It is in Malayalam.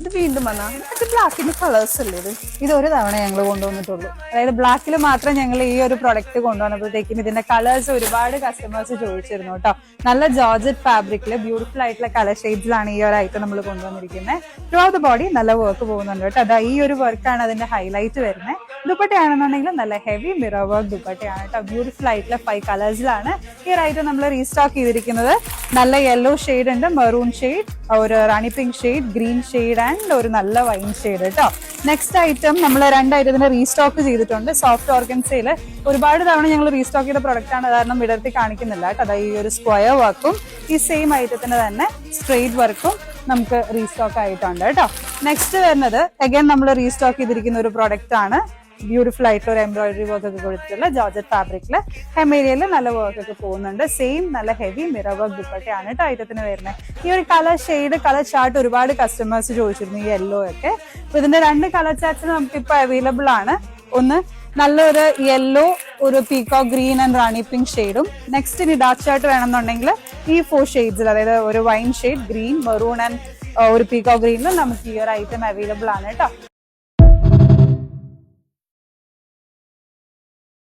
ഇത് വീണ്ടും വന്നാ ഇത് ബ്ലാക്കിന്റെ കളേഴ്സ് അല്ലേ ഇത് ഒരു തവണ ഞങ്ങൾ കൊണ്ടുവന്നിട്ടുള്ളൂ. അതായത് ബ്ലാക്കിൽ മാത്രം ഞങ്ങൾ ഈ ഒരു പ്രൊഡക്റ്റ് കൊണ്ടുവന്നപ്പോഴത്തേക്കും ഇതിന്റെ കളേഴ്സ് ഒരുപാട് കസ്റ്റമേഴ്സ് ചോദിച്ചിരുന്നു കേട്ടോ. നല്ല ജോർജറ്റ് ഫാബ്രിക്കില് ബ്യൂട്ടിഫുൾ ആയിട്ടുള്ള കളർ ഷെയ്ഡ്സിലാണ് ഈ ഒരു ഐറ്റം നമ്മൾ കൊണ്ടുവന്നിരിക്കുന്നത്. ത്രൂ ഔട്ട് ദ ബോഡി നല്ല വർക്ക് പോകുന്നുണ്ട് കേട്ടോ. അതാ ഈ ഒരു വർക്കാണ് അതിന്റെ ഹൈലൈറ്റ് വരുന്നത്. ദുപ്പട്ടയാണെന്നുണ്ടെങ്കിൽ നല്ല ഹെവി മിറർ വർക്ക് ദുപ്പട്ടയാണ് കേട്ടോ. ബ്യൂട്ടിഫുൾ ആയിട്ടുള്ള 5 കളേഴ്സിലാണ് ഈ ഒരു ഐറ്റം നമ്മൾ റീസ്റ്റോക്ക് ചെയ്തിരിക്കുന്നത്. നല്ല യെല്ലോ ഷെയ്ഡ് ഉണ്ട്, മെറൂൺ ഷെയ്ഡ്, ഒരു rani pink shade, green shade and ഒരു നല്ല വൈൻ ഷെയ്ഡ് കേട്ടോ. നെക്സ്റ്റ് ഐറ്റം നമ്മൾ 2 ഐറ്റത്തിന് റീസ്റ്റോക്ക് ചെയ്തിട്ടുണ്ട്. സോഫ്റ്റ് ഓർഗൻസയിൽ ഒരുപാട് തവണ ഞങ്ങൾ റീസ്റ്റോക്ക് ചെയ്ത പ്രൊഡക്റ്റ് ആണ്, കാരണം വിടർത്തി കാണിക്കുന്നില്ല കേട്ടോ. അതായത് ഈ ഒരു സ്ക്വയർ വർക്കും ഈ സെയിം ഐറ്റത്തിന് തന്നെ സ്ട്രെയിറ്റ് വർക്കും നമുക്ക് റീസ്റ്റോക്ക് ആയിട്ടുണ്ട് കേട്ടോ. നെക്സ്റ്റ് വരുന്നത് അഗൈൻ നമ്മൾ റീസ്റ്റോക്ക് ചെയ്തിരിക്കുന്ന ഒരു പ്രൊഡക്റ്റ് ആണ്. ബ്യൂട്ടിഫുൾ ആയിട്ടുള്ള ഒരു എംബ്രോയിഡറി വർക്ക് ഒക്കെ കൊടുത്തിട്ടുള്ള ജോർജറ്റ് ഫാബ്രിക്കില് ഹെമേരിയയിൽ നല്ല വർക്ക് ഒക്കെ പോകുന്നുണ്ട്. സെയിം നല്ല ഹെവി മിറർ വർക്ക് ദുപ്പട്ടയാണ് കേട്ടോ ഐറ്റത്തിന് വരുന്നത്. ഈ ഒരു കളർ ഷെയ്ഡ്, കളർ ചാർട്ട് ഒരുപാട് കസ്റ്റമേഴ്സ് ചോദിച്ചിരുന്നു, ഈ യെല്ലോ ഒക്കെ. അപ്പൊ ഇതിന്റെ 2 കളർ ചാർട്ട്സ് നമുക്ക് ഇപ്പൊ അവൈലബിൾ ആണ്. ഒന്ന് നല്ലൊരു യെല്ലോ, ഒരു peacock green and Rani pink ഷെയ്ഡും. നെക്സ്റ്റ് ഇനി ഡാർക്ക് ചാർട്ട് വേണമെന്നുണ്ടെങ്കിൽ ഈ 4 ഷെയ്ഡ്സിൽ, അതായത് ഒരു wine shade, green, maroon and ഒരു പീകോക്ക് ഗ്രീനിലും നമുക്ക് ഈ ഒരു ഐറ്റം അവൈലബിൾ ആണ് കേട്ടോ.